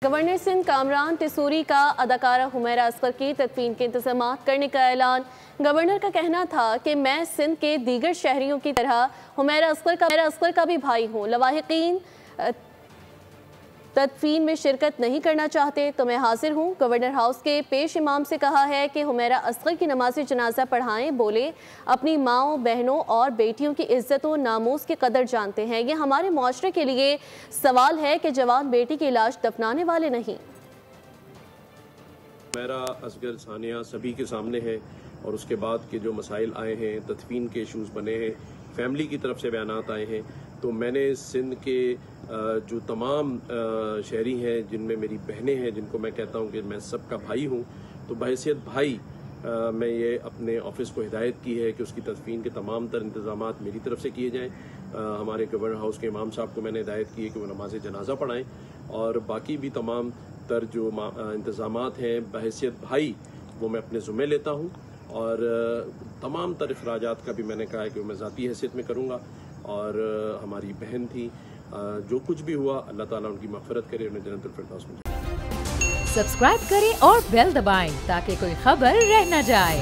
Governor Sindh Kamran टिसूरी का अदाकारा हुमैरा असगर की तदफीन के इंतजाम करने का ऐलान। गवर्नर का कहना था कि मैं सिंध के दीगर शहरियों की तरह हुमैरा असगर का भी भाई हूँ। लवाहिकीन तदफीन में शिरकत नहीं करना चाहते तो मैं हाजिर हूँ। गवर्नर हाउस के पेश इमाम से कहा है कि हुमैरा असगर की नमाज जनाजा पढ़ाएं। बोले अपनी माओं, बहनों और बेटियों की इज्जत और नामूस की कदर जानते हैं। ये हमारे मुआशरे के लिए सवाल है कि जवान बेटी की लाश दफनाने वाले नहीं। हुमैरा असगर सानिया सभी के सामने है और उसके बाद के जो मसाइल आए हैं, तदफीन के इशूज़ बने हैं, फैमिली की तरफ से बयानात आए हैं, तो मैंने सिंध के जो तमाम शहरी हैं जिनमें मेरी बहनें हैं, जिनको मैं कहता हूं कि मैं सबका भाई हूं, तो बहैसियत भाई मैं ये अपने ऑफिस को हिदायत की है कि उसकी तदफीन के तमाम तर इंतजामात मेरी तरफ से किए जाएं। हमारे गवर्नर हाउस के इमाम साहब को मैंने हिदायत की है कि वो नमाज जनाजा पढ़ाएं और बाकी भी तमाम तर जो इंतजामात हैं बहैसियत भाई वो मैं अपने ज़िम्मे लेता हूँ और तमाम तर अखराजात का भी मैंने कहा है कि मैं ज़ाती हैसियत में करूँगा। और हमारी बहन थी, जो कुछ भी हुआ अल्लाह ताला उनकी मग़फ़िरत करे, उन्हें जन्नतुल फ़िरदौस में। सब्सक्राइब करें और बेल दबाएं ताकि कोई खबर रह न जाए।